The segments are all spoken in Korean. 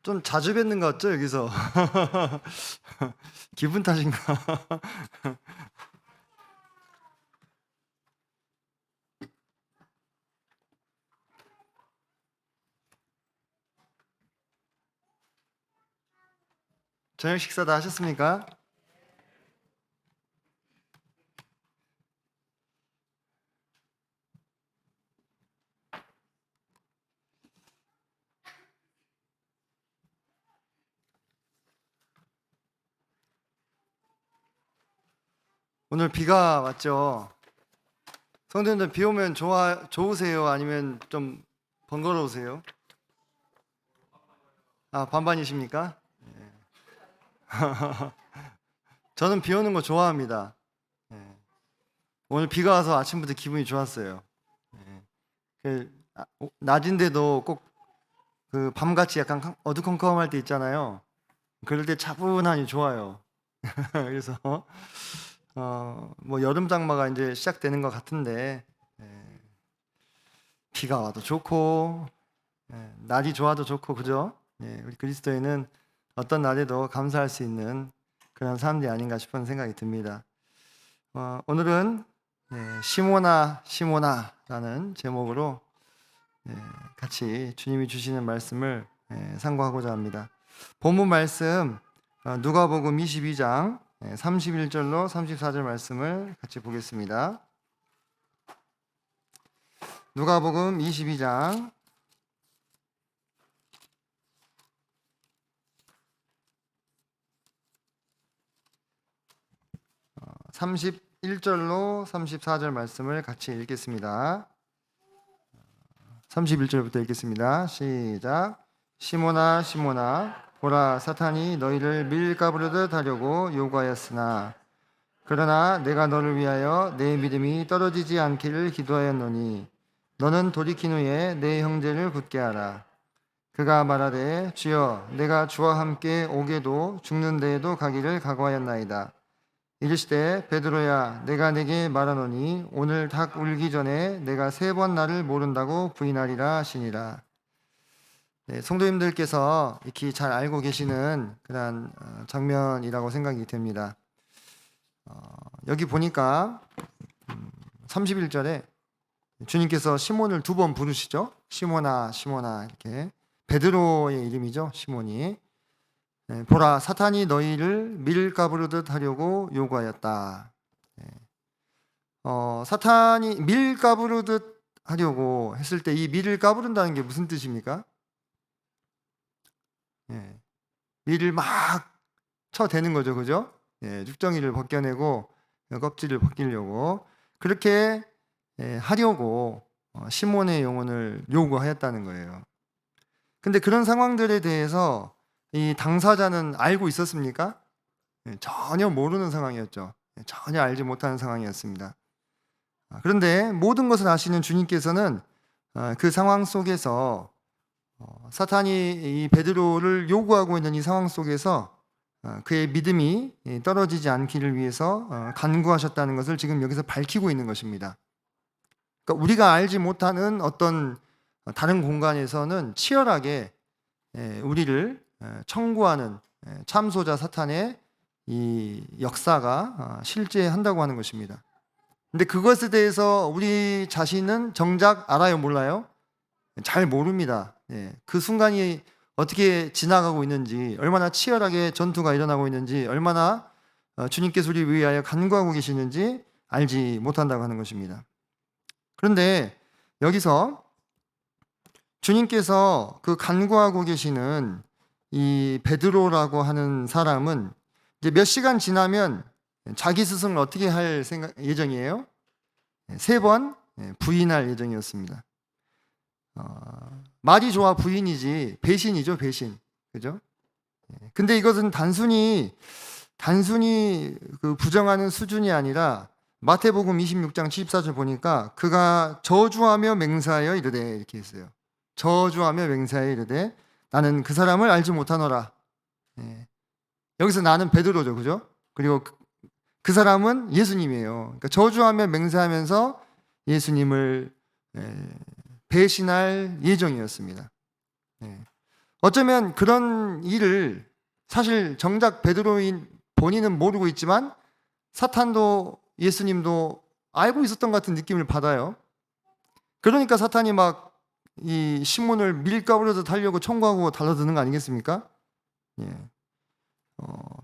좀 자주 뵙는 것 같죠, 여기서? 기분 탓인가? 저녁 식사 다 하셨습니까? 오늘 비가 왔죠? 성도님들 비 오면 좋으세요? 아니면 좀 번거로우세요? 아, 반반이십니까? 저는 비 오는 거 좋아합니다. 예. 오늘 비가 와서 아침부터 기분이 좋았어요. 예. 낮인데도 꼭 그 밤같이 약간 어두컴컴할 때 있잖아요. 그럴 때 차분하니 좋아요. 그래서 뭐 여름 장마가 이제 시작되는 것 같은데 비가 와도 좋고 날이 좋아도 좋고 그죠? 우리 그리스도인은 어떤 날에도 감사할 수 있는 그런 사람들이 아닌가 싶은 생각이 듭니다. 오늘은 시모나 시모나라는 제목으로 같이 주님이 주시는 말씀을 상고하고자 합니다. 본문 말씀 누가복음 22장 31절로 34절 말씀을 같이 보겠습니다. 누가복음 22장 31절로 34절 말씀을 같이 읽겠습니다. 31절부터 읽겠습니다. 시작. 시몬아 시몬아 보라 사탄이 너희를 밀가부르듯 하려고 요구하였으나 그러나 내가 너를 위하여 내 믿음이 떨어지지 않기를 기도하였노니 너는 돌이킨 후에 내 형제를 굳게 하라. 그가 말하되 주여 내가 주와 함께 오게도 죽는 데에도 가기를 각오하였나이다. 이르시되 베드로야 내가 네게 말하노니 오늘 닭 울기 전에 내가 3번 나를 모른다고 부인하리라 하시니라. 성도님들께서 익히 잘 알고 계시는 그런 장면이라고 생각이 됩니다. 여기 보니까 31절에 주님께서 시몬을 2번 부르시죠. 시몬아 시몬아 이렇게 베드로의 이름이죠. 시몬이 보라 사탄이 너희를 밀가부르듯 하려고 요구하였다. 사탄이 밀가부르듯 하려고 했을 때 이 밀을 까부른다는 게 무슨 뜻입니까? 밀을 막 쳐대는 거죠, 그죠? 육정이를 벗겨내고 껍질을 벗기려고 그렇게 하려고 시몬의 영혼을 요구하였다는 거예요. 근데 그런 상황들에 대해서 이 당사자는 알고 있었습니까? 전혀 모르는 상황이었죠. 전혀 알지 못하는 상황이었습니다. 그런데 모든 것을 아시는 주님께서는 그 상황 속에서 사탄이 이 베드로를 요구하고 있는 이 상황 속에서 그의 믿음이 떨어지지 않기를 위해서 간구하셨다는 것을 지금 여기서 밝히고 있는 것입니다. 그러니까 우리가 알지 못하는 어떤 다른 공간에서는 치열하게 우리를 청구하는 참소자 사탄의 이 역사가 실제한다고 하는 것입니다. 근데 그것에 대해서 우리 자신은 정작 알아요, 몰라요? 잘 모릅니다. 그 순간이 어떻게 지나가고 있는지, 얼마나 치열하게 전투가 일어나고 있는지, 얼마나 주님께서 우리 위하여 간구하고 계시는지 알지 못한다고 하는 것입니다. 그런데 여기서 주님께서 그 간구하고 계시는 이 베드로라고 하는 사람은 이제 몇 시간 지나면 자기 스승을 어떻게 할 예정이에요? 3번 부인할 예정이었습니다. 말이 좋아 부인이지 배신이죠, 배신. 그죠? 근데 이것은 단순히 그 부정하는 수준이 아니라 마태복음 26장 74절 보니까 그가 저주하며 맹세하여 이르되 이렇게 했어요. 저주하며 맹세하여 이르되 나는 그 사람을 알지 못하노라. 여기서 나는 베드로죠, 그죠? 그리고 그 사람은 예수님이에요. 그러니까 저주하며 맹세하면서 예수님을 배신할 예정이었습니다. 어쩌면 그런 일을 사실 정작 베드로인 본인은 모르고 있지만 사탄도 예수님도 알고 있었던 것 같은 느낌을 받아요. 그러니까 사탄이 막 이 시몬을 밀가부르듯 하려고 청구하고 달라드는 거 아니겠습니까? 예.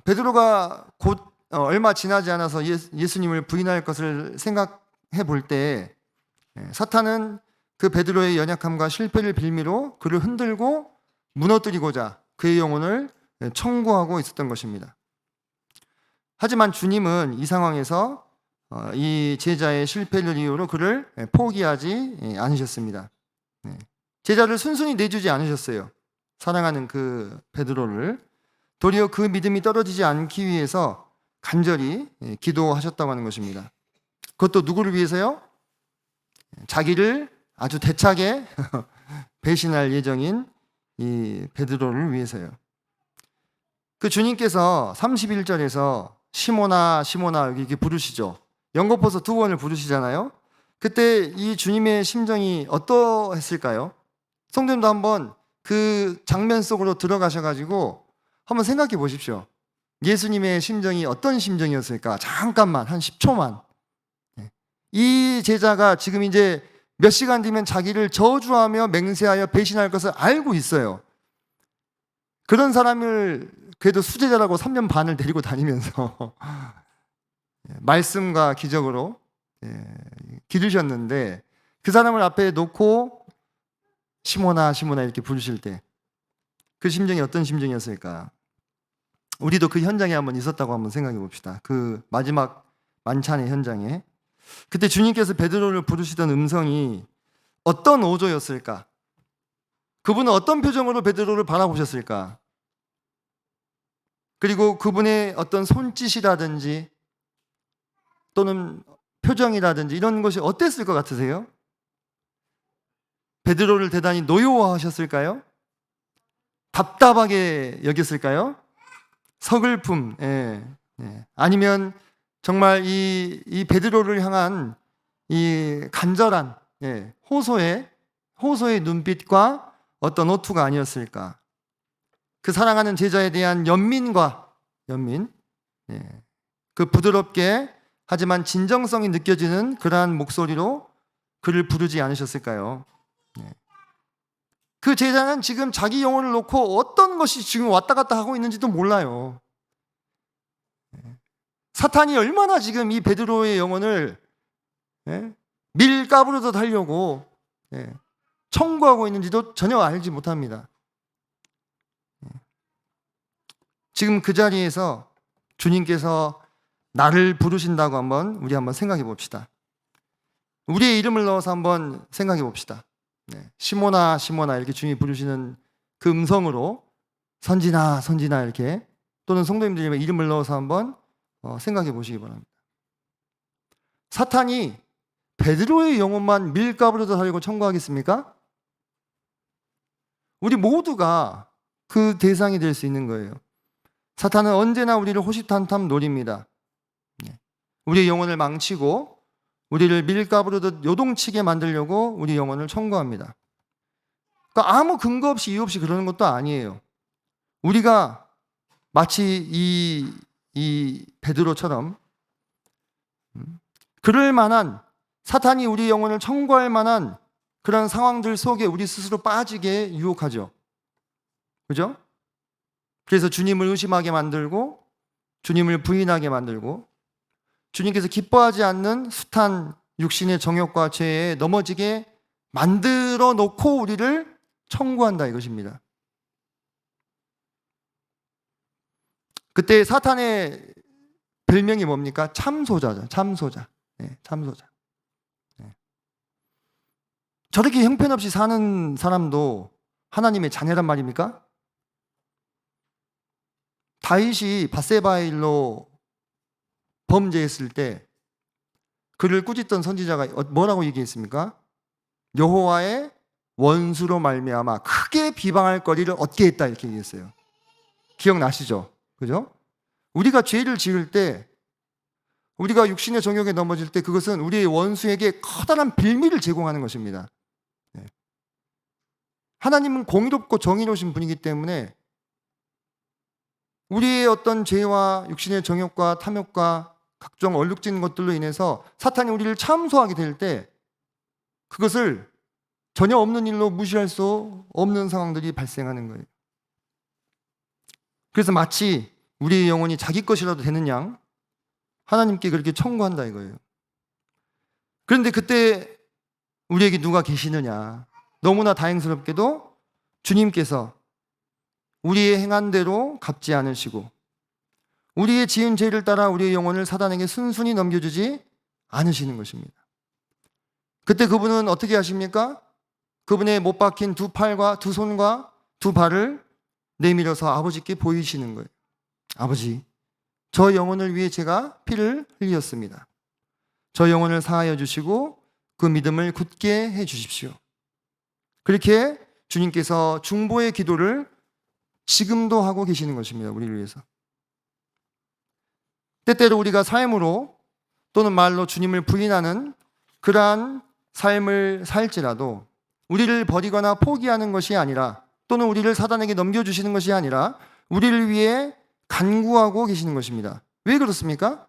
베드로가 곧 얼마 지나지 않아서 예수님을 부인할 것을 생각해 볼 때 사탄은 그 베드로의 연약함과 실패를 빌미로 그를 흔들고 무너뜨리고자 그의 영혼을 청구하고 있었던 것입니다. 하지만 주님은 이 상황에서 이 제자의 실패를 이유로 그를 포기하지 않으셨습니다. 제자를 순순히 내주지 않으셨어요. 사랑하는 그 베드로를. 도리어 그 믿음이 떨어지지 않기 위해서 간절히 기도하셨다고 하는 것입니다. 그것도 누구를 위해서요? 자기를 아주 대차게 배신할 예정인 이 베드로를 위해서요. 그 주님께서 31절에서 시몬아 시몬아 이렇게 부르시죠. 연거푸서 2번을 부르시잖아요. 그때 이 주님의 심정이 어떠했을까요? 성도님도 한번 그 장면 속으로 들어가셔가지고 한번 생각해 보십시오. 예수님의 심정이 어떤 심정이었을까? 잠깐만 한 10초만. 이 제자가 지금 이제 몇 시간 뒤면 자기를 저주하며 맹세하여 배신할 것을 알고 있어요. 그런 사람을 그래도 수제자라고 3년 반을 데리고 다니면서 말씀과 기적으로 기르셨는데 그 사람을 앞에 놓고 시몬아 시몬아 이렇게 부르실 때 그 심정이 어떤 심정이었을까? 우리도 그 현장에 한번 있었다고 한번 생각해 봅시다. 그 마지막 만찬의 현장에 그때 주님께서 베드로를 부르시던 음성이 어떤 어조였을까? 그분은 어떤 표정으로 베드로를 바라보셨을까? 그리고 그분의 어떤 손짓이라든지 또는 표정이라든지 이런 것이 어땠을 것 같으세요? 베드로를 대단히 노여워하셨을까요? 답답하게 여겼을까요? 서글픔, 아니면 정말 이 베드로를 향한 이 간절한 호소의 눈빛과 어떤 어투가 아니었을까? 그 사랑하는 제자에 대한 연민, 그 부드럽게 하지만 진정성이 느껴지는 그러한 목소리로 그를 부르지 않으셨을까요? 그 제자는 지금 자기 영혼을 놓고 어떤 것이 지금 왔다 갔다 하고 있는지도 몰라요. 사탄이 얼마나 지금 이 베드로의 영혼을 밀가부르듯 하려고 청구하고 있는지도 전혀 알지 못합니다. 지금 그 자리에서 주님께서 나를 부르신다고 우리 한번 생각해 봅시다. 우리의 이름을 넣어서 한번 생각해 봅시다. 시몬아 시몬아 이렇게 주님이 부르시는 그 음성으로 선진아 선진아 이렇게 또는 성도님들의 이름을 넣어서 한번 생각해 보시기 바랍니다. 사탄이 베드로의 영혼만 밀가부르듯 하려고 청구하겠습니까? 우리 모두가 그 대상이 될 수 있는 거예요. 사탄은 언제나 우리를 호시탐탐 노립니다. 우리의 영혼을 망치고 우리를 밀가부르듯 요동치게 만들려고 우리 영혼을 청구합니다. 그러니까 아무 근거 없이 이유 없이 그러는 것도 아니에요. 우리가 마치 이 베드로처럼 그럴 만한 사탄이 우리 영혼을 청구할 만한 그런 상황들 속에 우리 스스로 빠지게 유혹하죠. 그죠? 그래서 주님을 의심하게 만들고 주님을 부인하게 만들고 주님께서 기뻐하지 않는 숱한 육신의 정욕과 죄에 넘어지게 만들어 놓고 우리를 청구한다 이것입니다. 그때 사탄의 별명이 뭡니까? 참소자죠. 참소자. 참소자. 저렇게 형편없이 사는 사람도 하나님의 자녀란 말입니까? 다윗이 밧세바의 일로 범죄했을 때 그를 꾸짖던 선지자가 뭐라고 얘기했습니까? 여호와의 원수로 말미암아 크게 비방할 거리를 얻게 했다 이렇게 얘기했어요. 기억나시죠? 그죠? 우리가 죄를 지을 때 우리가 육신의 정욕에 넘어질 때 그것은 우리의 원수에게 커다란 빌미를 제공하는 것입니다. 하나님은 공의롭고 정의로우신 분이기 때문에 우리의 어떤 죄와 육신의 정욕과 탐욕과 각종 얼룩진 것들로 인해서 사탄이 우리를 참소하게 될 때 그것을 전혀 없는 일로 무시할 수 없는 상황들이 발생하는 거예요. 그래서 마치 우리의 영혼이 자기 것이라도 되는 양 하나님께 그렇게 청구한다 이거예요. 그런데 그때 우리에게 누가 계시느냐? 너무나 다행스럽게도 주님께서 우리의 행한 대로 갚지 않으시고 우리의 지은 죄를 따라 우리의 영혼을 사단에게 순순히 넘겨주지 않으시는 것입니다. 그때 그분은 어떻게 하십니까? 그분의 못 박힌 두 팔과 두 손과 두 발을 내밀어서 아버지께 보이시는 거예요. 아버지, 저 영혼을 위해 제가 피를 흘렸습니다. 저 영혼을 사하여 주시고 그 믿음을 굳게 해 주십시오. 그렇게 주님께서 중보의 기도를 지금도 하고 계시는 것입니다. 우리를 위해서. 때때로 우리가 삶으로 또는 말로 주님을 부인하는 그러한 삶을 살지라도 우리를 버리거나 포기하는 것이 아니라 또는 우리를 사단에게 넘겨주시는 것이 아니라 우리를 위해 간구하고 계시는 것입니다. 왜 그렇습니까?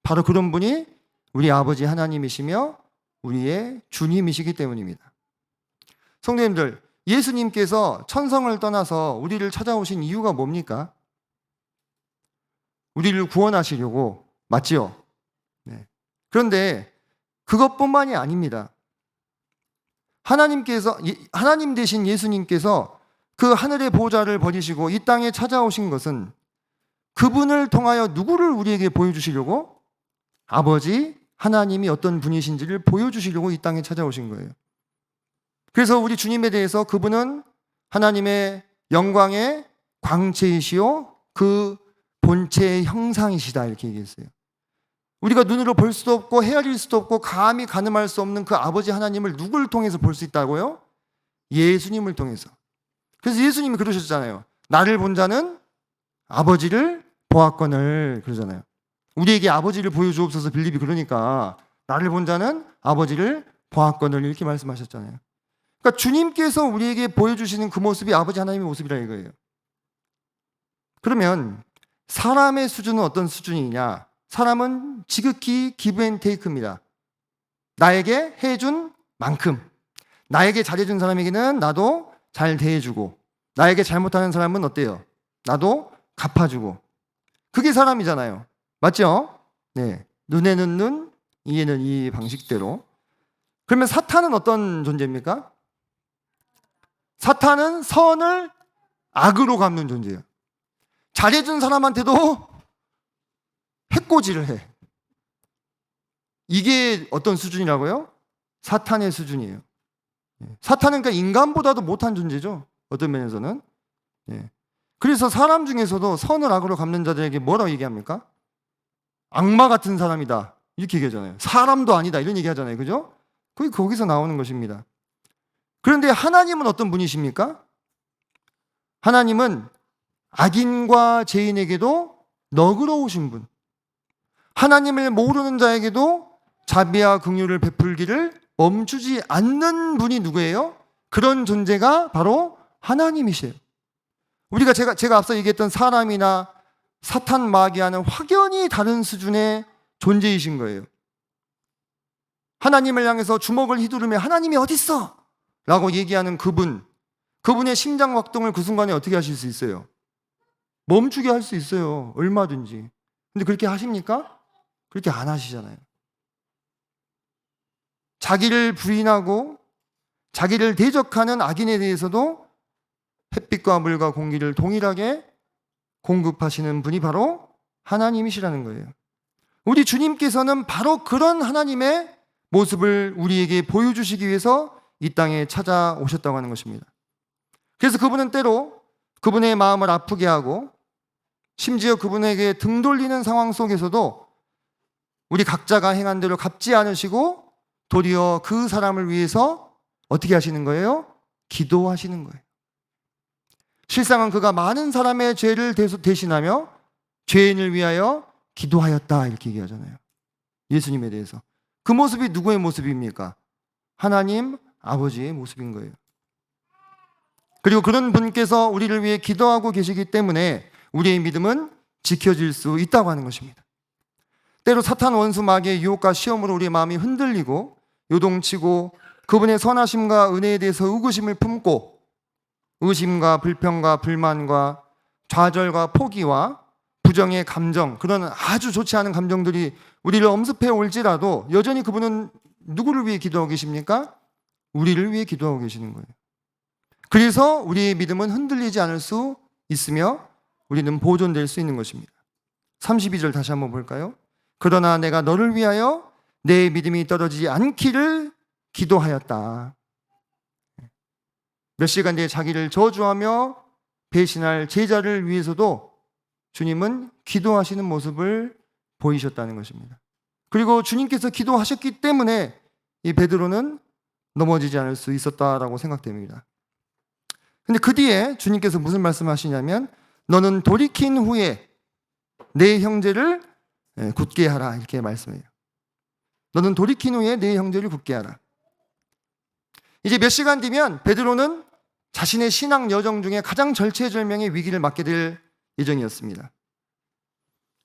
바로 그런 분이 우리 아버지 하나님이시며 우리의 주님이시기 때문입니다. 성도님들, 예수님께서 천성을 떠나서 우리를 찾아오신 이유가 뭡니까? 우리를 구원하시려고, 맞지요? 네. 그런데 그것뿐만이 아닙니다. 하나님 되신 예수님께서 그 하늘의 보좌를 버리시고 이 땅에 찾아오신 것은 그분을 통하여 누구를 우리에게 보여주시려고? 아버지 하나님이 어떤 분이신지를 보여주시려고 이 땅에 찾아오신 거예요. 그래서 우리 주님에 대해서 그분은 하나님의 영광의 광채이시요 그 본체의 형상이시다 이렇게 얘기했어요. 우리가 눈으로 볼 수도 없고 헤아릴 수도 없고 감히 가늠할 수 없는 그 아버지 하나님을 누굴 통해서 볼 수 있다고요? 예수님을 통해서. 그래서 예수님이 그러셨잖아요. 나를 본 자는 아버지를 보았거늘 그러잖아요. 우리에게 아버지를 보여주옵소서 빌립이 그러니까 나를 본 자는 아버지를 보았거늘 이렇게 말씀하셨잖아요. 그러니까 주님께서 우리에게 보여주시는 그 모습이 아버지 하나님의 모습이라 이거예요. 그러면 사람의 수준은 어떤 수준이냐? 사람은 지극히 기브 앤 테이크입니다. 나에게 해준 만큼, 나에게 잘해준 사람에게는 나도 잘 대해주고, 나에게 잘못하는 사람은 어때요? 나도 갚아주고. 그게 사람이잖아요. 맞죠? 네. 눈에는 눈, 이에는 이 방식대로. 그러면 사탄은 어떤 존재입니까? 사탄은 선을 악으로 갚는 존재예요. 잘해준 사람한테도 해코지를 해. 이게 어떤 수준이라고요? 사탄의 수준이에요. 사탄은 그러니까 인간보다도 못한 존재죠. 어떤 면에서는. 그래서 사람 중에서도 선을 악으로 갚는 자들에게 뭐라고 얘기합니까? 악마 같은 사람이다. 이렇게 얘기하잖아요. 사람도 아니다. 이런 얘기 하잖아요. 그죠? 그게 거기서 나오는 것입니다. 그런데 하나님은 어떤 분이십니까? 하나님은 악인과 죄인에게도 너그러우신 분. 하나님을 모르는 자에게도 자비와 긍휼을 베풀기를 멈추지 않는 분이 누구예요? 그런 존재가 바로 하나님이세요. 우리가 제가 앞서 얘기했던 사람이나 사탄 마귀와는 확연히 다른 수준의 존재이신 거예요. 하나님을 향해서 주먹을 휘두르며 하나님이 어딨어? 라고 얘기하는 그분의 심장 확동을 그 순간에 어떻게 하실 수 있어요? 멈추게 할 수 있어요. 얼마든지. 근데 그렇게 하십니까? 그렇게 안 하시잖아요. 자기를 부인하고 자기를 대적하는 악인에 대해서도 햇빛과 물과 공기를 동일하게 공급하시는 분이 바로 하나님이시라는 거예요. 우리 주님께서는 바로 그런 하나님의 모습을 우리에게 보여주시기 위해서 이 땅에 찾아오셨다고 하는 것입니다. 그래서 그분은 때로 그분의 마음을 아프게 하고 심지어 그분에게 등 돌리는 상황 속에서도 우리 각자가 행한 대로 갚지 않으시고 도리어 그 사람을 위해서 어떻게 하시는 거예요? 기도하시는 거예요. 실상은 그가 많은 사람의 죄를 대신하며 죄인을 위하여 기도하였다 이렇게 얘기하잖아요. 예수님에 대해서. 그 모습이 누구의 모습입니까? 하나님 아버지의 모습인 거예요. 그리고 그런 분께서 우리를 위해 기도하고 계시기 때문에 우리의 믿음은 지켜질 수 있다고 하는 것입니다. 때로 사탄 원수 마귀의 유혹과 시험으로 우리의 마음이 흔들리고 요동치고 그분의 선하심과 은혜에 대해서 의구심을 품고 의심과 불평과 불만과 좌절과 포기와 부정의 감정, 그런 아주 좋지 않은 감정들이 우리를 엄습해 올지라도 여전히 그분은 누구를 위해 기도하고 계십니까? 우리를 위해 기도하고 계시는 거예요. 그래서 우리의 믿음은 흔들리지 않을 수 있으며 우리는 보존될 수 있는 것입니다. 32절 다시 한번 볼까요? 그러나 내가 너를 위하여 내 믿음이 떨어지지 않기를 기도하였다. 몇 시간 뒤에 자기를 저주하며 배신할 제자를 위해서도 주님은 기도하시는 모습을 보이셨다는 것입니다. 그리고 주님께서 기도하셨기 때문에 이 베드로는 넘어지지 않을 수 있었다라고 생각됩니다. 근데 그 뒤에 주님께서 무슨 말씀하시냐면 너는 돌이킨 후에 내 형제를 굳게 하라 이렇게 말씀해요. 너는 돌이킨 후에 내 형제를 굳게 하라. 이제 몇 시간 뒤면 베드로는 자신의 신앙 여정 중에 가장 절체절명의 위기를 맞게 될 예정이었습니다.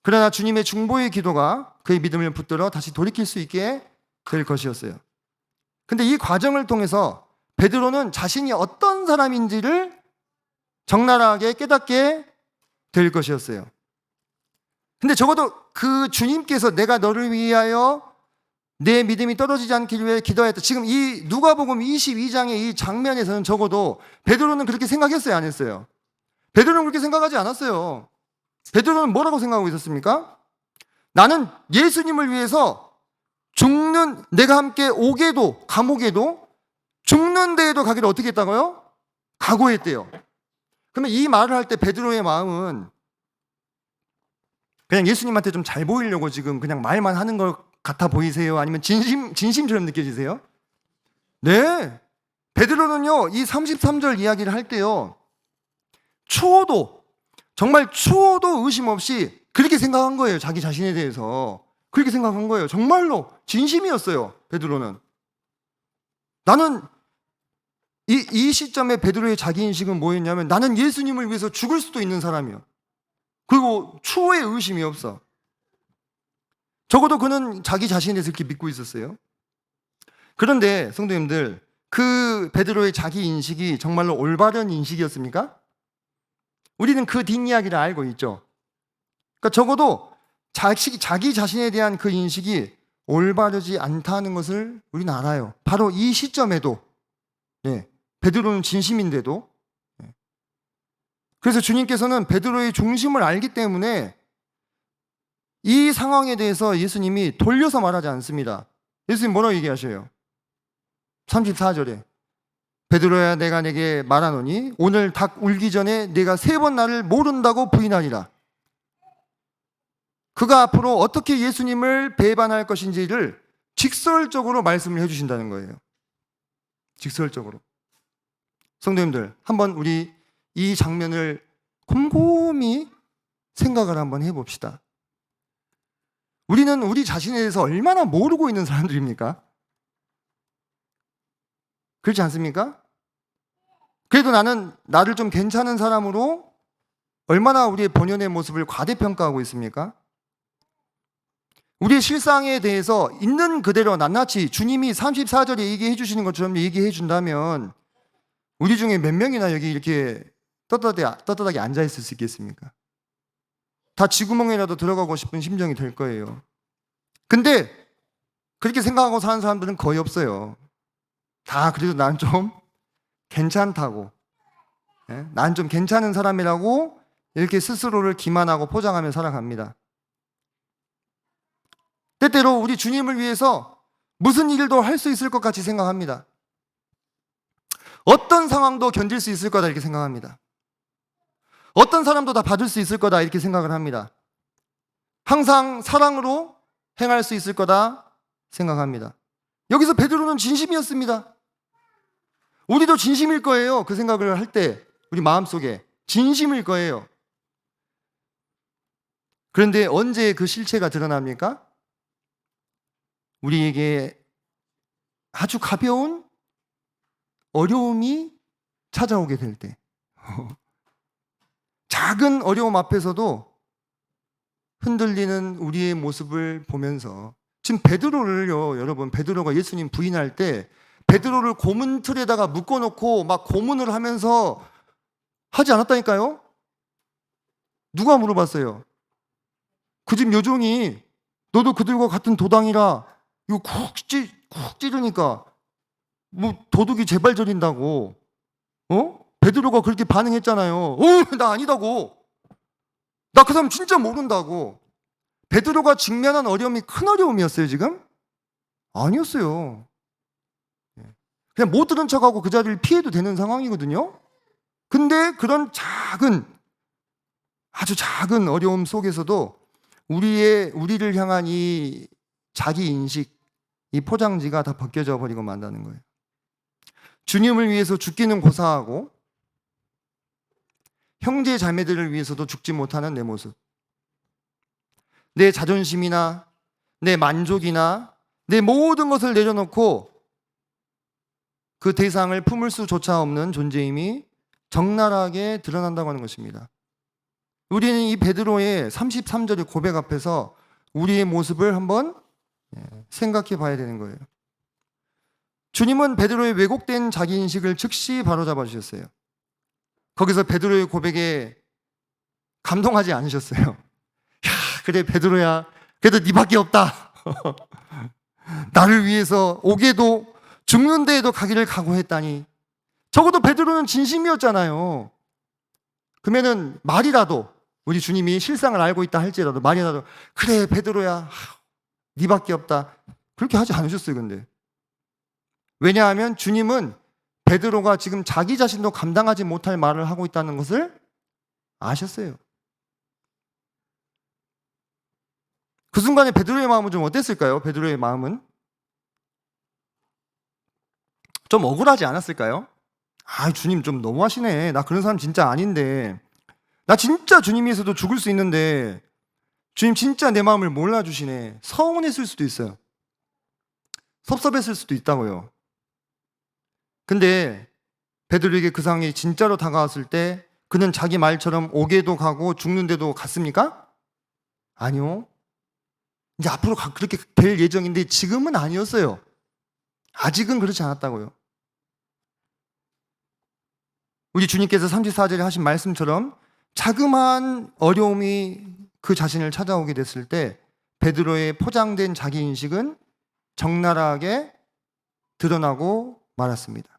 그러나 주님의 중보의 기도가 그의 믿음을 붙들어 다시 돌이킬 수 있게 될 것이었어요. 근데 이 과정을 통해서 베드로는 자신이 어떤 사람인지를 적나라하게 깨닫게 될 것이었어요. 근데 적어도 그 주님께서 내가 너를 위하여 내 믿음이 떨어지지 않기를 위해 기도했다. 지금 이 누가복음 22장의 이 장면에서는 적어도 베드로는 그렇게 생각했어요, 안 했어요? 베드로는 그렇게 생각하지 않았어요. 베드로는 뭐라고 생각하고 있었습니까? 나는 예수님을 위해서 죽는, 내가 함께 오게도 감옥에도 죽는 데에도 가기를 어떻게 했다고요? 각오했대요. 그러면 이 말을 할 때 베드로의 마음은 그냥 예수님한테 좀 잘 보이려고 지금 그냥 말만 하는 것 같아 보이세요? 아니면 진심처럼 느껴지세요? 네. 베드로는요, 이 33절 이야기를 할 때요, 정말 추호도 의심 없이 그렇게 생각한 거예요. 자기 자신에 대해서. 그렇게 생각한 거예요. 정말로 진심이었어요, 베드로는. 나는 이 시점에 베드로의 자기인식은 뭐였냐면 나는 예수님을 위해서 죽을 수도 있는 사람이요. 그리고 추호의 의심이 없어. 적어도 그는 자기 자신에 대해서 그렇게 믿고 있었어요. 그런데 성도님들, 그 베드로의 자기 인식이 정말로 올바른 인식이었습니까? 우리는 그 뒷이야기를 알고 있죠. 그러니까 적어도 자기 자신에 대한 그 인식이 올바르지 않다는 것을 우리는 알아요. 바로 이 시점에도 베드로는 진심인데도. 그래서 주님께서는 베드로의 중심을 알기 때문에 이 상황에 대해서 예수님이 돌려서 말하지 않습니다. 예수님 뭐라고 얘기하셔요? 34절에 베드로야 내가 내게 말하노니 오늘 닭 울기 전에 내가 3번 나를 모른다고 부인하리라. 그가 앞으로 어떻게 예수님을 배반할 것인지를 직설적으로 말씀을 해주신다는 거예요. 직설적으로. 성도님들, 한번 우리 이 장면을 곰곰이 생각을 한번 해봅시다. 우리는 우리 자신에 대해서 얼마나 모르고 있는 사람들입니까? 그렇지 않습니까? 그래도 나는 나를 좀 괜찮은 사람으로 얼마나 우리의 본연의 모습을 과대평가하고 있습니까? 우리의 실상에 대해서 있는 그대로 낱낱이 주님이 34절에 얘기해 주시는 것처럼 얘기해 준다면 우리 중에 몇 명이나 여기 이렇게 떳떳하게 앉아 있을 수 있겠습니까? 다 쥐구멍이라도 들어가고 싶은 심정이 될 거예요. 근데 그렇게 생각하고 사는 사람들은 거의 없어요. 다 그래도 난 좀 괜찮다고, 난 좀 괜찮은 사람이라고 이렇게 스스로를 기만하고 포장하며 살아갑니다. 때때로 우리 주님을 위해서 무슨 일도 할 수 있을 것 같이 생각합니다. 어떤 상황도 견딜 수 있을 거다 이렇게 생각합니다. 어떤 사람도 다 받을 수 있을 거다 이렇게 생각을 합니다. 항상 사랑으로 행할 수 있을 거다 생각합니다. 여기서 베드로는 진심이었습니다. 우리도 진심일 거예요. 그 생각을 할 때 우리 마음속에 진심일 거예요. 그런데 언제 그 실체가 어려움이 찾아오게 될 때, 작은 어려움 앞에서도 흔들리는 우리의 모습을 보면서, 지금 베드로를요, 여러분, 베드로가 예수님 부인할 때 베드로를 고문 틀에다가 묶어놓고 막 고문을 하면서 하지 않았다니까요? 누가 물어봤어요? 그 집 요종이 너도 그들과 같은 도당이라 이거 쿡 찌르니까 뭐 도둑이 재발 저린다고, 베드로가 그렇게 반응했잖아요. 나 아니다고. 나 그 사람 진짜 모른다고. 베드로가 직면한 어려움이 큰 어려움이었어요, 지금? 아니었어요. 그냥 못 들은 척하고 그 자리를 피해도 되는 상황이거든요. 근데 그런 아주 작은 어려움 속에서도 우리를 향한 이 자기 인식, 이 포장지가 다 벗겨져 버리고 만다는 거예요. 주님을 위해서 죽기는 고사하고 형제 자매들을 위해서도 죽지 못하는 내 모습, 내 자존심이나 내 만족이나 내 모든 것을 내려놓고 그 대상을 품을 수조차 없는 존재임이 적나라하게 드러난다고 하는 것입니다. 우리는 이 베드로의 33절의 고백 앞에서 우리의 모습을 한번 생각해 봐야 되는 거예요. 주님은 베드로의 왜곡된 자기인식을 즉시 바로잡아 주셨어요. 거기서 베드로의 고백에 감동하지 않으셨어요. 야, 그래 베드로야, 그래도 네밖에 없다. 나를 위해서 오게도 죽는 데에도 가기를 각오했다니. 적어도 베드로는 진심이었잖아요. 그러면은 말이라도, 우리 주님이 실상을 알고 있다 할지라도 말이라도, 그래 베드로야, 네밖에 없다, 그렇게 하지 않으셨어요. 근데 왜냐하면 주님은 베드로가 지금 자기 자신도 감당하지 못할 말을 하고 있다는 것을 아셨어요. 그 순간에 베드로의 마음은 좀 어땠을까요? 베드로의 마음은 좀 억울하지 않았을까요? 주님 좀 너무하시네. 나 그런 사람 진짜 아닌데. 나 진짜 주님 위해서도 죽을 수 있는데 주님 진짜 내 마음을 몰라주시네. 서운했을 수도 있어요. 섭섭했을 수도 있다고요. 근데 베드로에게 그 상황이 진짜로 다가왔을 때 그는 자기 말처럼 오게도 가고 죽는 데도 갔습니까? 아니요. 이제 앞으로 그렇게 될 예정인데 지금은 아니었어요. 아직은 그렇지 않았다고요. 우리 주님께서 34절에 하신 말씀처럼 자그마한 어려움이 그 자신을 찾아오게 됐을 때 베드로의 포장된 자기인식은 적나라하게 드러나고 말았습니다.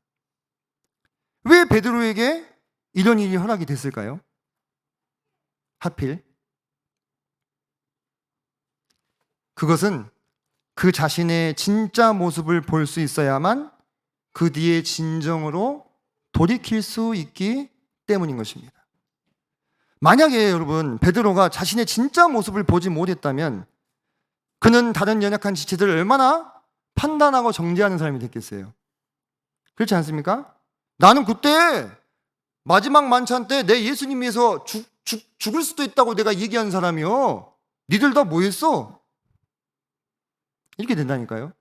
왜 베드로에게 이런 일이 허락이 됐을까요? 하필 그것은 그 자신의 진짜 모습을 볼 수 있어야만 그 뒤에 진정으로 돌이킬 수 있기 때문인 것입니다. 만약에 여러분 베드로가 자신의 진짜 모습을 보지 못했다면 그는 다른 연약한 지체들을 얼마나 판단하고 정죄하는 사람이 됐겠어요. 그렇지 않습니까? 나는 그때 마지막 만찬 때 내 예수님 위해서 죽을 수도 있다고 내가 얘기한 사람이요. 니들 다 뭐 했어? 이렇게 된다니까요.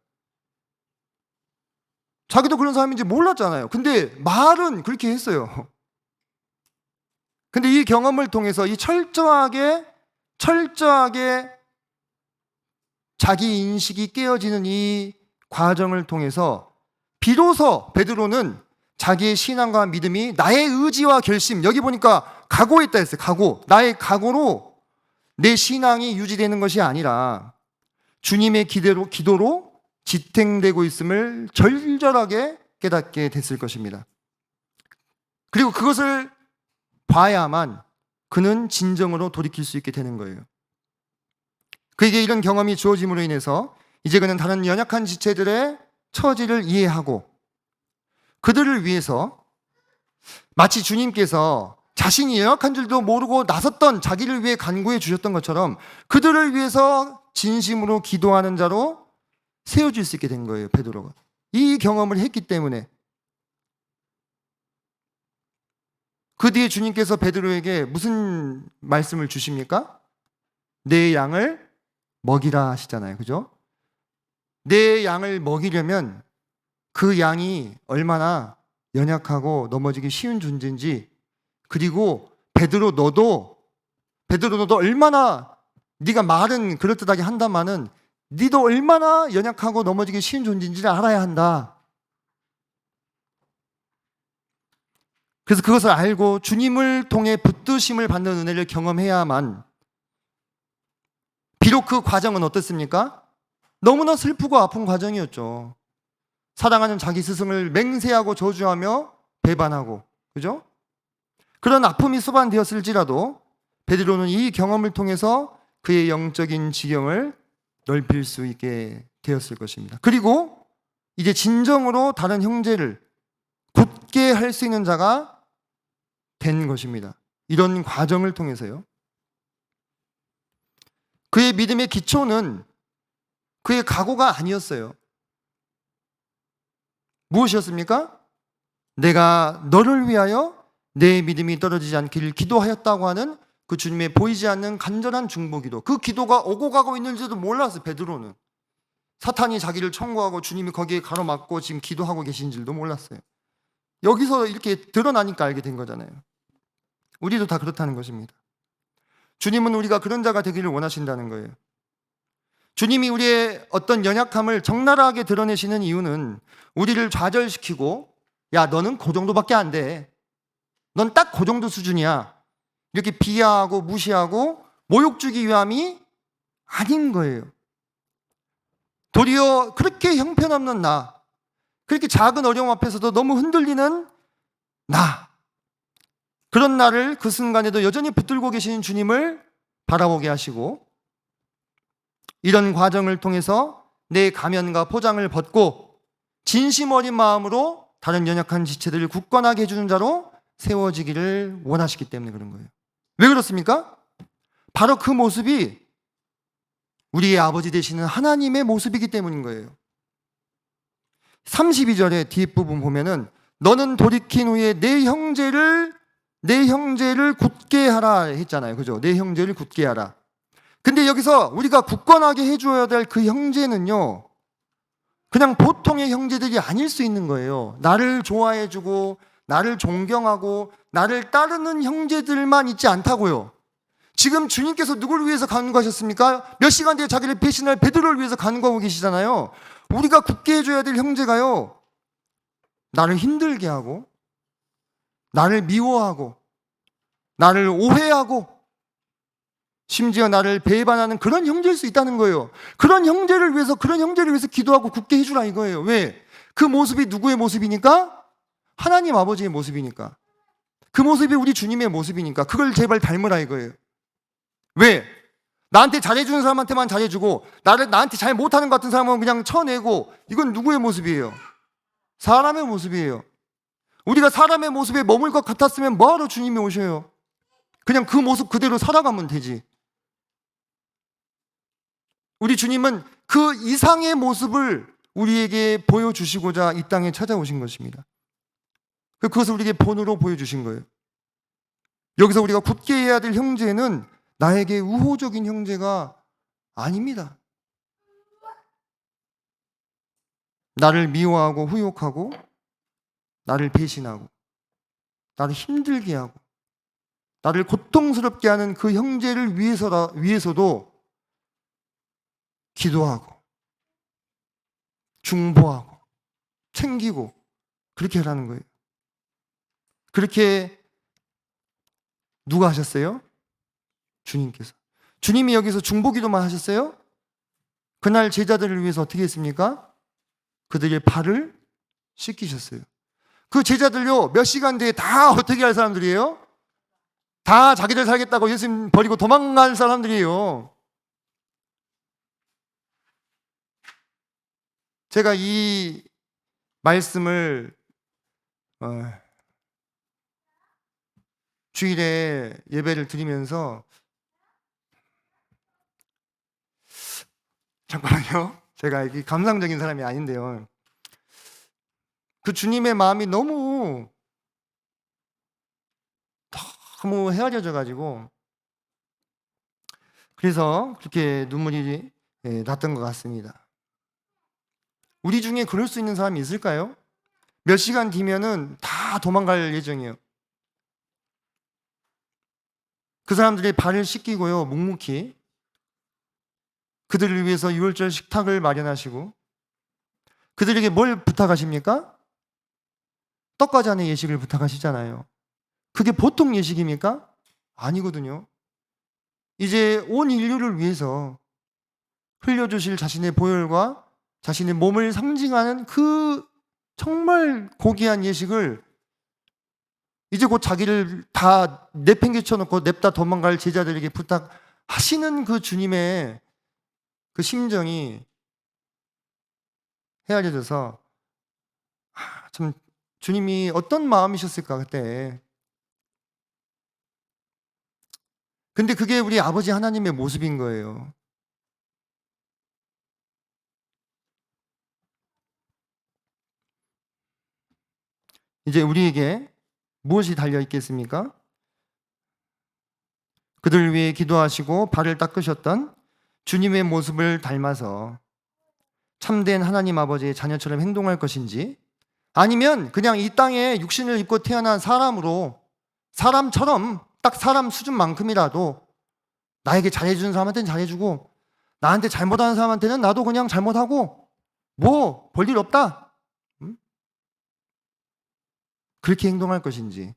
자기도 그런 사람인지 몰랐잖아요. 근데 말은 그렇게 했어요. 근데 이 경험을 통해서 이 철저하게 자기 인식이 깨어지는 이 과정을 통해서 비로소 베드로는 자기의 신앙과 믿음이 나의 의지와 결심, 여기 보니까 각오했다 했어요. 각오. 나의 각오로 내 신앙이 유지되는 것이 아니라 주님의 기도로 지탱되고 있음을 절절하게 깨닫게 됐을 것입니다. 그리고 그것을 봐야만 그는 진정으로 돌이킬 수 있게 되는 거예요. 그에게 이런 경험이 주어짐으로 인해서 이제 그는 다른 연약한 지체들의 처지를 이해하고 그들을 위해서 마치 주님께서 자신이 연약한 줄도 모르고 나섰던 자기를 위해 간구해 주셨던 것처럼 그들을 위해서 진심으로 기도하는 자로 세워질 수 있게 된 거예요. 베드로가 이 경험을 했기 때문에. 그 뒤에 주님께서 베드로에게 무슨 말씀을 주십니까? 내 양을 먹이라 하시잖아요. 그죠? 내 양을 먹이려면 그 양이 얼마나 연약하고 넘어지기 쉬운 존재인지, 그리고 베드로 너도 얼마나, 네가 말은 그럴듯하게 한다마는 네도 얼마나 연약하고 넘어지기 쉬운 존재인지를 알아야 한다. 그래서 그것을 알고 주님을 통해 붙드심을 받는 은혜를 경험해야만, 비록 그 과정은 어떻습니까? 너무나 슬프고 아픈 과정이었죠. 사랑하는 자기 스승을 맹세하고 저주하며 배반하고, 그죠? 그런 아픔이 수반되었을지라도 베드로는 이 경험을 통해서 그의 영적인 지경을 넓힐 수 있게 되었을 것입니다. 그리고 이제 진정으로 다른 형제를 굳게 할 수 있는 자가 된 것입니다. 이런 과정을 통해서요. 그의 믿음의 기초는 그의 각오가 아니었어요. 무엇이었습니까? 내가 너를 위하여 내 믿음이 떨어지지 않기를 기도하였다고 하는 그 주님의 보이지 않는 간절한 중보기도. 그 기도가 오고 가고 있는지도 몰랐어요. 베드로는 사탄이 자기를 청구하고 주님이 거기에 가로막고 지금 기도하고 계신 줄도 몰랐어요. 여기서 이렇게 드러나니까 알게 된 거잖아요. 우리도 다 그렇다는 것입니다. 주님은 우리가 그런 자가 되기를 원하신다는 거예요. 주님이 우리의 어떤 연약함을 적나라하게 드러내시는 이유는 우리를 좌절시키고, 야, 너는 그 정도밖에 안 돼, 넌 딱 그 정도 수준이야, 이렇게 비하하고 무시하고 모욕 주기 위함이 아닌 거예요. 도리어 그렇게 형편없는 나, 그렇게 작은 어려움 앞에서도 너무 흔들리는 나, 그런 나를 그 순간에도 여전히 붙들고 계시는 주님을 바라보게 하시고, 이런 과정을 통해서 내 가면과 포장을 벗고 진심 어린 마음으로 다른 연약한 지체들을 굳건하게 해주는 자로 세워지기를 원하시기 때문에 그런 거예요. 왜 그렇습니까? 바로 그 모습이 우리의 아버지 되시는 하나님의 모습이기 때문인 거예요. 32절의 뒷부분 보면은 너는 돌이킨 후에 내 형제를 굳게 하라 했잖아요. 그죠? 내 형제를 굳게 하라. 근데 여기서 우리가 굳건하게 해줘야 될 그 형제는요, 그냥 보통의 형제들이 아닐 수 있는 거예요. 나를 좋아해주고 나를 존경하고 나를 따르는 형제들만 있지 않다고요. 지금 주님께서 누구를 위해서 간구하셨습니까? 몇 시간 뒤에 자기를 배신할 베드로를 위해서 간구하고 계시잖아요. 우리가 굳게 해줘야 될 형제가요, 나를 힘들게 하고 나를 미워하고 나를 오해하고 심지어 나를 배반하는 그런 형제일 수 있다는 거예요. 그런 형제를 위해서 기도하고 굳게 해주라 이거예요. 왜? 그 모습이 누구의 모습이니까? 하나님 아버지의 모습이니까. 그 모습이 우리 주님의 모습이니까 그걸 제발 닮으라 이거예요. 왜? 나한테 잘해주는 사람한테만 잘해주고 나한테 잘 못하는 것 같은 사람은 그냥 쳐내고, 이건 누구의 모습이에요? 사람의 모습이에요. 우리가 사람의 모습에 머물 것 같았으면 뭐하러 주님이 오셔요? 그냥 그 모습 그대로 살아가면 되지. 우리 주님은 그 이상의 모습을 우리에게 보여주시고자 이 땅에 찾아오신 것입니다. 그것을 우리에게 본으로 보여주신 거예요. 여기서 우리가 굳게 해야 될 형제는 나에게 우호적인 형제가 아닙니다. 나를 미워하고 후욕하고 나를 배신하고 나를 힘들게 하고 나를 고통스럽게 하는 그 형제를 위해서도 기도하고 중보하고 챙기고 그렇게 하라는 거예요. 그렇게 누가 하셨어요? 주님께서. 주님이 여기서 중보기도만 하셨어요? 그날 제자들을 위해서 어떻게 했습니까? 그들의 발을 씻기셨어요. 그 제자들요, 몇 시간 뒤에 다 어떻게 할 사람들이에요? 다 자기들 살겠다고 예수님 버리고 도망갈 사람들이에요. 제가 이 말씀을 주일에 예배를 드리면서, 잠깐만요. 제가 이게 감상적인 사람이 아닌데요. 그 주님의 마음이 너무 헤아려져 가지고 그래서 그렇게 눈물이 났던 것 같습니다. 우리 중에 그럴 수 있는 사람이 있을까요? 몇 시간 뒤면은 다 도망갈 예정이에요. 그 사람들이 발을 씻기고요, 묵묵히 그들을 위해서 유월절 식탁을 마련하시고, 그들에게 뭘 부탁하십니까? 떡과잔의 예식을 부탁하시잖아요. 그게 보통 예식입니까? 아니거든요. 이제 온 인류를 위해서 흘려주실 자신의 보혈과 자신의 몸을 상징하는 그 정말 고귀한 예식을 이제 곧 자기를 다 내팽개쳐놓고 냅다 도망갈 제자들에게 부탁하시는 그 주님의 그 심정이 헤아려져서 참 주님이 어떤 마음이셨을까 그때. 근데 그게 우리 아버지 하나님의 모습인 거예요. 이제 우리에게 무엇이 달려 있겠습니까? 그들 위해 기도하시고 발을 닦으셨던 주님의 모습을 닮아서 참된 하나님 아버지의 자녀처럼 행동할 것인지, 아니면 그냥 이 땅에 육신을 입고 태어난 사람으로 사람처럼 딱 사람 수준만큼이라도 나에게 잘해주는 사람한테는 잘해주고 나한테 잘못하는 사람한테는 나도 그냥 잘못하고 뭐 볼일 없다, 그렇게 행동할 것인지,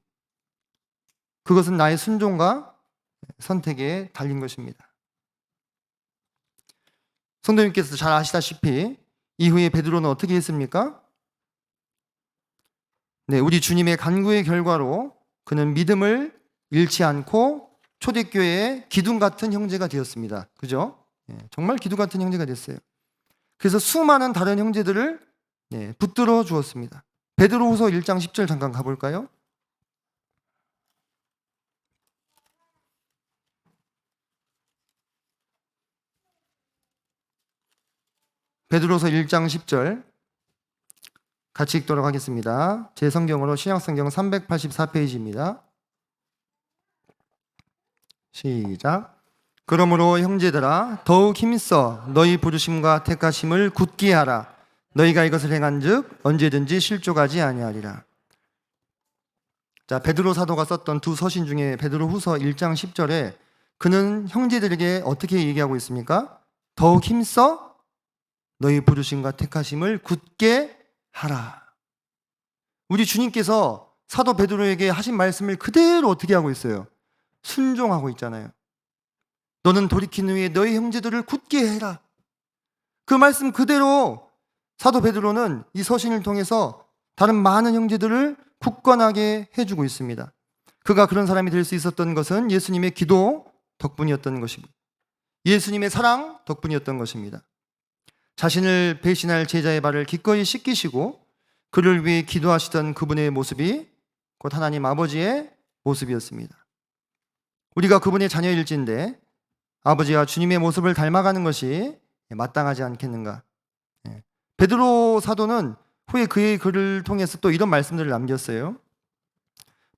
그것은 나의 순종과 선택에 달린 것입니다. 성도님께서 잘 아시다시피 이후에 베드로는 어떻게 했습니까? 네, 우리 주님의 간구의 결과로 그는 믿음을 잃지 않고 초대교회의 기둥 같은 형제가 되었습니다. 그죠? 정말 기둥 같은 형제가 됐어요. 그래서 수많은 다른 형제들을 붙들어 주었습니다. 베드로후서 1장 10절 잠깐 가볼까요? 베드로서 1장 10절 같이 읽도록 하겠습니다. 제 성경으로 신약성경 384페이지입니다. 시작. 그러므로 형제들아 더욱 힘써 너희 부르심과 택하심을 굳게 하라. 너희가 이것을 행한즉 언제든지 실족하지 아니하리라. 자, 베드로 사도가 썼던 두 서신 중에 베드로후서 1장 10절에 그는 형제들에게 어떻게 얘기하고 있습니까? 더욱 힘써 너희 부르심과 택하심을 굳게 하라. 우리 주님께서 사도 베드로에게 하신 말씀을 그대로 어떻게 하고 있어요? 순종하고 있잖아요. 너는 돌이킨 후에 너희 형제들을 굳게 해라. 그 말씀 그대로 사도 베드로는 이 서신을 통해서 다른 많은 형제들을 굳건하게 해주고 있습니다. 그가 그런 사람이 될 수 있었던 것은 예수님의 기도 덕분이었던 것입니다. 예수님의 사랑 덕분이었던 것입니다. 자신을 배신할 제자의 발을 기꺼이 씻기시고 그를 위해 기도하시던 그분의 모습이 곧 하나님 아버지의 모습이었습니다. 우리가 그분의 자녀일진데 아버지와 주님의 모습을 닮아가는 것이 마땅하지 않겠는가. 베드로 사도는 후에 그의 글을 통해서 또 이런 말씀들을 남겼어요.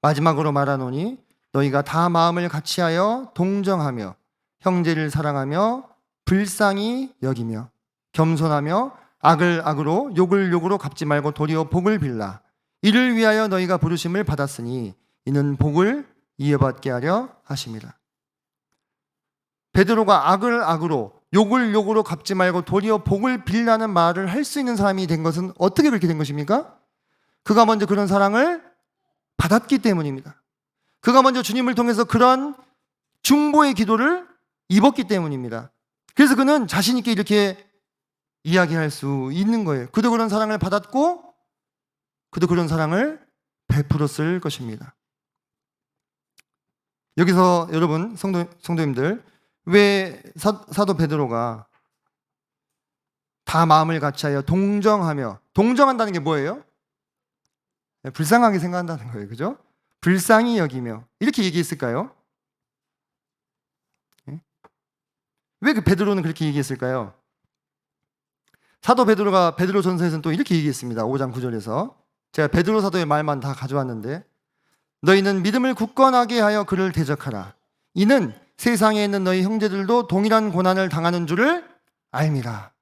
마지막으로 말하노니 너희가 다 마음을 같이하여 동정하며 형제를 사랑하며 불쌍히 여기며 겸손하며 악을 악으로 욕을 욕으로 갚지 말고 도리어 복을 빌라. 이를 위하여 너희가 부르심을 받았으니 이는 복을 이어받게 하려 하심이라. 베드로가 악을 악으로 욕을 욕으로 갚지 말고 도리어 복을 빌라는 말을 할 수 있는 사람이 된 것은 어떻게 그렇게 된 것입니까? 그가 먼저 그런 사랑을 받았기 때문입니다. 그가 먼저 주님을 통해서 그런 중보의 기도를 입었기 때문입니다. 그래서 그는 자신 있게 이렇게 이야기할 수 있는 거예요. 그도 그런 사랑을 받았고 그도 그런 사랑을 베풀었을 것입니다. 여기서 여러분 성도님들, 왜 사도 베드로가 다 마음을 같이하여 동정한다는 게 뭐예요? 불쌍하게 생각한다는 거예요. 그죠? 불쌍히 여기며 이렇게 얘기했을까요? 왜 그 베드로는 그렇게 얘기했을까요? 사도 베드로가 베드로전서에서는 또 이렇게 얘기했습니다. 5장 9절에서 제가 베드로 사도의 말만 다 가져왔는데 너희는 믿음을 굳건하게 하여 그를 대적하라. 이는 세상에 있는 너희 형제들도 동일한 고난을 당하는 줄을 알미라.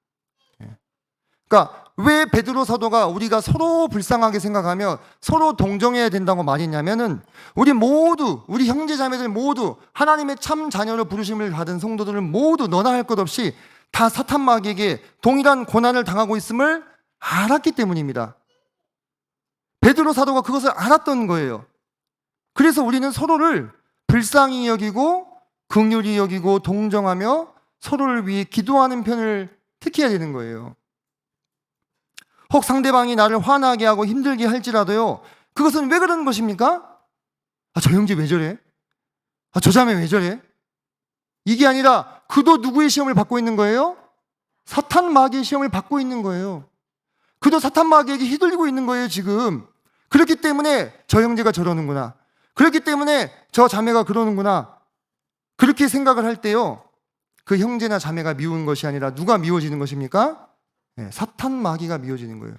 그러니까 왜 베드로 사도가 우리가 서로 불쌍하게 생각하며 서로 동정해야 된다고 말했냐면은 우리 모두, 우리 형제 자매들 모두 하나님의 참 자녀로 부르심을 받은 성도들은 모두 너나 할 것 없이 다 사탄 마귀에게 동일한 고난을 당하고 있음을 알았기 때문입니다. 베드로 사도가 그것을 알았던 거예요. 그래서 우리는 서로를 불쌍히 여기고 긍휼히 여기고 동정하며 서로를 위해 기도하는 편을 택해야 되는 거예요. 혹 상대방이 나를 화나게 하고 힘들게 할지라도요, 그것은 왜 그러는 것입니까? 저 형제 왜 저래? 저 자매 왜 저래? 이게 아니라 그도 누구의 시험을 받고 있는 거예요? 사탄 마귀의 시험을 받고 있는 거예요. 그도 사탄 마귀에게 휘둘리고 있는 거예요, 지금. 그렇기 때문에 저 형제가 저러는구나. 그렇기 때문에 저 자매가 그러는구나. 그렇게 생각을 할 때요, 그 형제나 자매가 미운 것이 아니라 누가 미워지는 것입니까? 네, 사탄 마귀가 미워지는 거예요.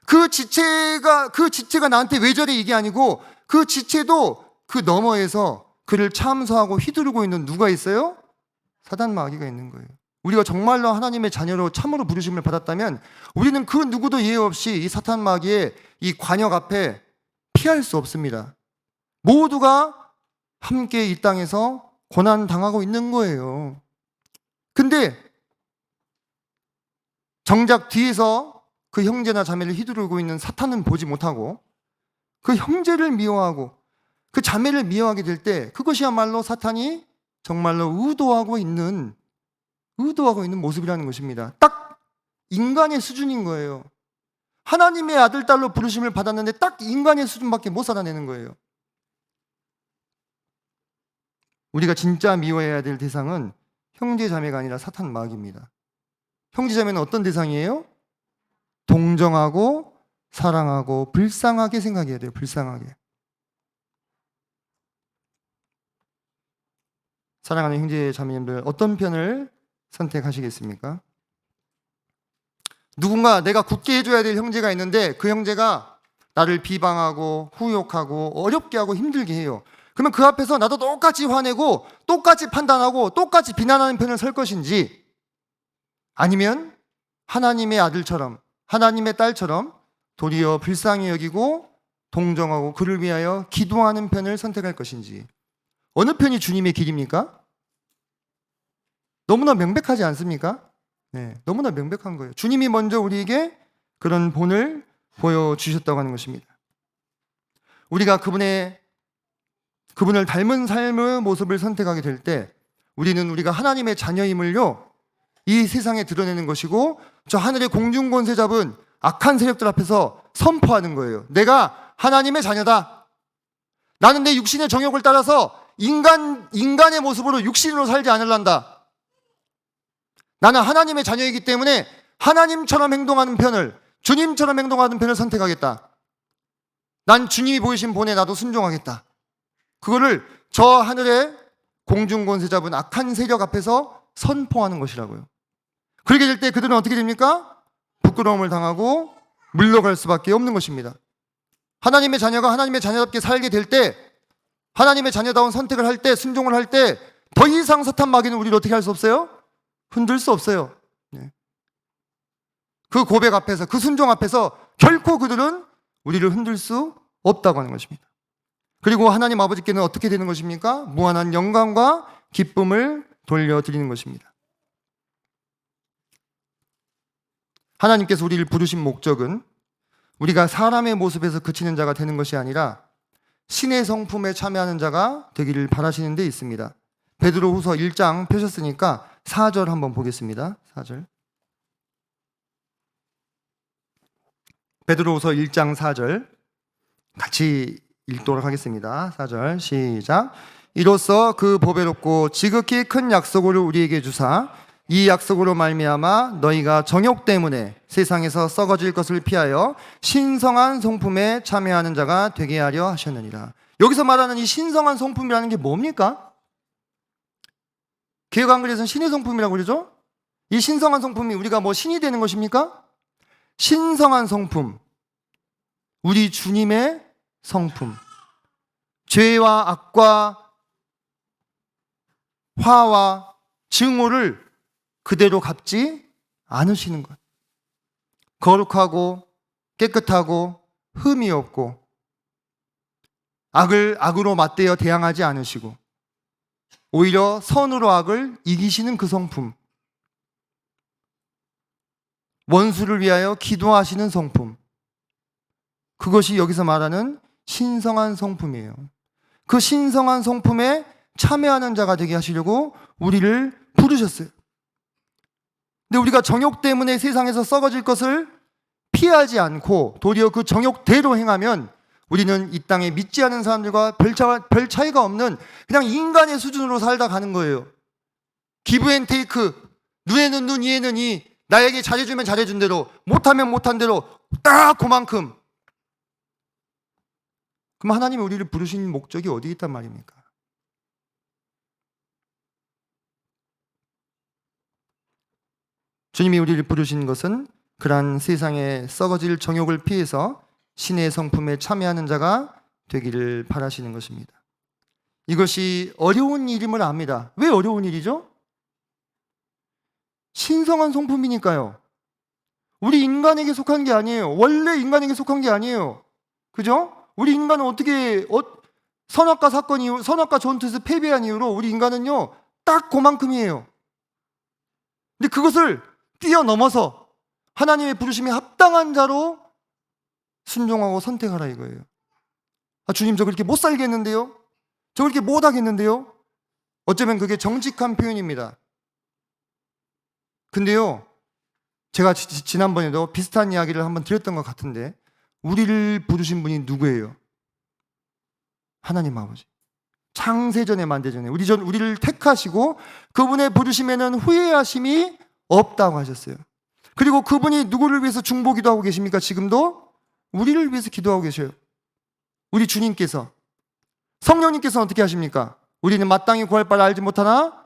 그 지체가 나한테 왜 저래 이게 아니고 그 지체도 그 너머에서 그를 참소하고 휘두르고 있는 누가 있어요? 사탄 마귀가 있는 거예요. 우리가 정말로 하나님의 자녀로 참으로 부르심을 받았다면 우리는 그 누구도 예외 없이 이 사탄 마귀의 이 관역 앞에 피할 수 없습니다. 모두가 함께 이 땅에서 고난 당하고 있는 거예요. 근데 정작 뒤에서 그 형제나 자매를 휘두르고 있는 사탄은 보지 못하고 그 형제를 미워하고 그 자매를 미워하게 될 때 그것이야말로 사탄이 정말로 의도하고 있는 모습이라는 것입니다. 딱 인간의 수준인 거예요. 하나님의 아들, 딸로 부르심을 받았는데 딱 인간의 수준밖에 못 살아내는 거예요. 우리가 진짜 미워해야 될 대상은 형제 자매가 아니라 사탄 마귀입니다. 형제 자매는 어떤 대상이에요? 동정하고 사랑하고 불쌍하게 생각해야 돼요. 불쌍하게. 사랑하는 형제 자매님들, 어떤 편을 선택하시겠습니까? 누군가 내가 굳게 해줘야 될 형제가 있는데 그 형제가 나를 비방하고 후욕하고 어렵게 하고 힘들게 해요. 그러면 그 앞에서 나도 똑같이 화내고 똑같이 판단하고 똑같이 비난하는 편을 설 것인지, 아니면 하나님의 아들처럼 하나님의 딸처럼 도리어 불쌍히 여기고 동정하고 그를 위하여 기도하는 편을 선택할 것인지, 어느 편이 주님의 길입니까? 너무나 명백하지 않습니까? 네, 너무나 명백한 거예요. 주님이 먼저 우리에게 그런 본을 보여주셨다고 하는 것입니다. 우리가 그분을 닮은 삶의 모습을 선택하게 될 때 우리는 우리가 하나님의 자녀임을요, 이 세상에 드러내는 것이고 저 하늘의 공중권세 잡은 악한 세력들 앞에서 선포하는 거예요. 내가 하나님의 자녀다. 나는 내 육신의 정욕을 따라서 인간의 모습으로 육신으로 살지 않을란다. 나는 하나님의 자녀이기 때문에 하나님처럼 행동하는 편을, 주님처럼 행동하는 편을 선택하겠다. 난 주님이 보이신 본에 나도 순종하겠다. 그거를 저 하늘의 공중권세 잡은 악한 세력 앞에서 선포하는 것이라고요. 그렇게 될 때 그들은 어떻게 됩니까? 부끄러움을 당하고 물러갈 수밖에 없는 것입니다. 하나님의 자녀가 하나님의 자녀답게 살게 될 때, 하나님의 자녀다운 선택을 할 때, 순종을 할 때 더 이상 사탄 마귀는 우리를 어떻게 할 수 없어요? 흔들 수 없어요. 그 고백 앞에서, 그 순종 앞에서 결코 그들은 우리를 흔들 수 없다고 하는 것입니다. 그리고 하나님 아버지께는 어떻게 되는 것입니까? 무한한 영광과 기쁨을 돌려드리는 것입니다. 하나님께서 우리를 부르신 목적은 우리가 사람의 모습에서 그치는 자가 되는 것이 아니라 신의 성품에 참여하는 자가 되기를 바라시는 데 있습니다. 베드로후서 1장 펴셨으니까 4절 한번 보겠습니다. 4절. 베드로후서 1장 4절 같이 읽도록 하겠습니다. 4절 시작. 이로써 그 보배롭고 지극히 큰 약속을 우리에게 주사 이 약속으로 말미암아 너희가 정욕 때문에 세상에서 썩어질 것을 피하여 신성한 성품에 참여하는 자가 되게 하려 하셨느니라. 여기서 말하는 이 신성한 성품이라는 게 뭡니까? 개혁한글에서는 신의 성품이라고 그러죠? 이 신성한 성품이 우리가 뭐 신이 되는 것입니까? 신성한 성품, 우리 주님의 성품, 죄와 악과 화와 증오를 그대로 갚지 않으시는 것. 거룩하고 깨끗하고 흠이 없고 악을 악으로 맞대어 대항하지 않으시고 오히려 선으로 악을 이기시는 그 성품, 원수를 위하여 기도하시는 성품, 그것이 여기서 말하는 신성한 성품이에요. 그 신성한 성품에 참여하는 자가 되게 하시려고 우리를 부르셨어요. 근데 우리가 정욕 때문에 세상에서 썩어질 것을 피하지 않고 도리어 그 정욕대로 행하면 우리는 이 땅에 믿지 않은 사람들과 별 차이가 없는 그냥 인간의 수준으로 살다 가는 거예요. 기브 앤 테이크, 눈에는 눈, 이에는 이, 나에게 잘해주면 잘해준 대로, 못하면 못한 대로 딱 그만큼. 그럼 하나님이 우리를 부르신 목적이 어디 있단 말입니까? 주님이 우리를 부르신 것은 그러한 세상에 썩어질 정욕을 피해서 신의 성품에 참여하는 자가 되기를 바라시는 것입니다. 이것이 어려운 일임을 압니다. 왜 어려운 일이죠? 신성한 성품이니까요. 우리 인간에게 속한 게 아니에요. 원래 인간에게 속한 게 아니에요. 그죠? 우리 인간은 어떻게 선악과 사건 이후, 선악과 전투에서 패배한 이후로 우리 인간은요 딱 그만큼이에요. 근데 그것을 뛰어넘어서 하나님의 부르심에 합당한 자로 순종하고 선택하라 이거예요. 아, 주님 저 그렇게 못 살겠는데요? 저 그렇게 못 하겠는데요? 어쩌면 그게 정직한 표현입니다. 근데요, 제가 지난번에도 비슷한 이야기를 한번 드렸던 것 같은데 우리를 부르신 분이 누구예요? 하나님 아버지. 창세전에 만대전에 우리를 택하시고 그분의 부르심에는 후회하심이 없다고 하셨어요. 그리고 그분이 누구를 위해서 중보기도하고 계십니까? 지금도 우리를 위해서 기도하고 계셔요. 우리 주님께서. 성령님께서는 어떻게 하십니까? 우리는 마땅히 구할 바를 알지 못하나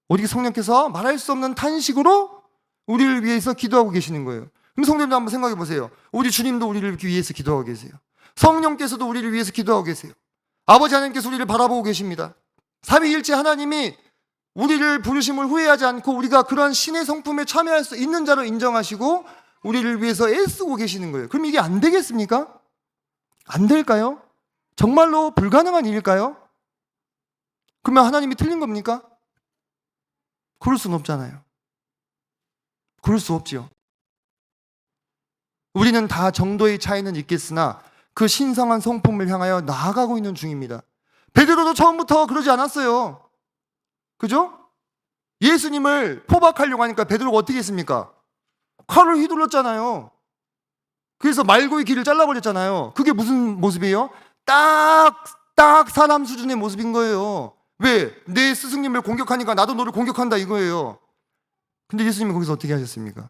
우리 성령께서 말할 수 없는 탄식으로 우리를 위해서 기도하고 계시는 거예요. 그럼 성도님도 한번 생각해 보세요. 우리 주님도 우리를 위해서 기도하고 계세요. 성령께서도 우리를 위해서 기도하고 계세요. 아버지 하나님께서 우리를 바라보고 계십니다. 삼위일체 하나님이 우리를 부르심을 후회하지 않고 우리가 그런 신의 성품에 참여할 수 있는 자로 인정하시고 우리를 위해서 애쓰고 계시는 거예요. 그럼 이게 안 되겠습니까? 안 될까요? 정말로 불가능한 일일까요? 그러면 하나님이 틀린 겁니까? 그럴 수는 없잖아요. 그럴 수 없지요. 우리는 다 정도의 차이는 있겠으나 그 신성한 성품을 향하여 나아가고 있는 중입니다. 베드로도 처음부터 그러지 않았어요. 그죠? 예수님을 포박하려고 하니까 베드로가 어떻게 했습니까? 칼을 휘둘렀잖아요. 그래서 말고의 길을 잘라버렸잖아요. 그게 무슨 모습이에요? 딱 사람 수준의 모습인 거예요. 왜? 내 스승님을 공격하니까 나도 너를 공격한다 이거예요. 근데 예수님이 거기서 어떻게 하셨습니까?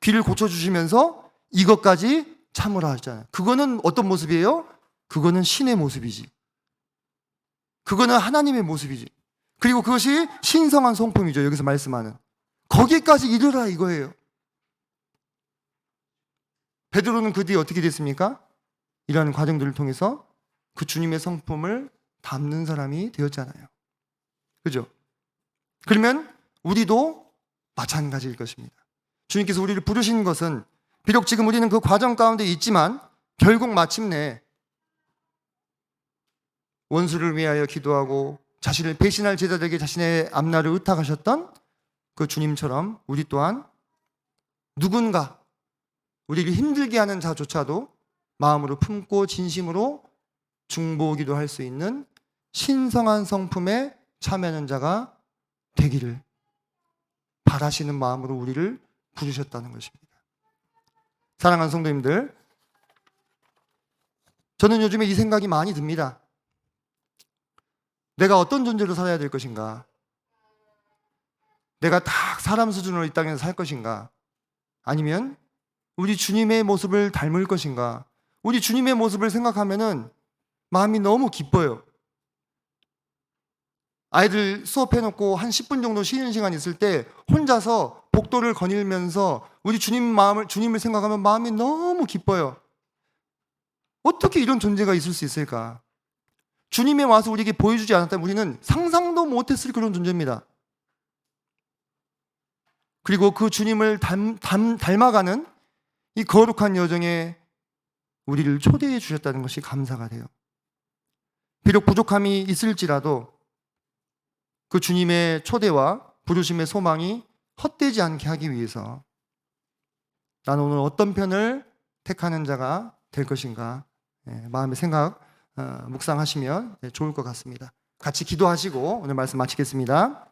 귀를 고쳐주시면서 이것까지 참으라 하잖아요. 그거는 어떤 모습이에요? 그거는 신의 모습이지. 그거는 하나님의 모습이지. 그리고 그것이 신성한 성품이죠. 여기서 말씀하는. 거기까지 이르라 이거예요. 베드로는 그 뒤에 어떻게 됐습니까? 이러한 과정들을 통해서 그 주님의 성품을 담는 사람이 되었잖아요. 그죠? 그러면 우리도 마찬가지일 것입니다. 주님께서 우리를 부르신 것은 비록 지금 우리는 그 과정 가운데 있지만 결국 마침내 원수를 위하여 기도하고 자신을 배신할 제자들에게 자신의 앞날을 의탁하셨던 그 주님처럼 우리 또한 누군가 우리를 힘들게 하는 자조차도 마음으로 품고 진심으로 중보기도 할 수 있는 신성한 성품에 참여하는 자가 되기를 바라시는 마음으로 우리를 부르셨다는 것입니다. 사랑하는 성도님들, 저는 요즘에 이 생각이 많이 듭니다. 내가 어떤 존재로 살아야 될 것인가? 내가 다 사람 수준으로 이 땅에서 살 것인가? 아니면 우리 주님의 모습을 닮을 것인가? 우리 주님의 모습을 생각하면은 마음이 너무 기뻐요. 아이들 수업해놓고 한 10분 정도 쉬는 시간 있을 때 혼자서 복도를 거닐면서 우리 주님을 생각하면 마음이 너무 기뻐요. 어떻게 이런 존재가 있을 수 있을까? 주님이 와서 우리에게 보여주지 않았다면 우리는 상상도 못했을 그런 존재입니다. 그리고 그 주님을 닮아가는 이 거룩한 여정에 우리를 초대해 주셨다는 것이 감사가 돼요. 비록 부족함이 있을지라도 그 주님의 초대와 부르심의 소망이 헛되지 않게 하기 위해서 나는 오늘 어떤 편을 택하는 자가 될 것인가, 마음의 생각 묵상하시면 좋을 것 같습니다. 같이 기도하시고 오늘 말씀 마치겠습니다.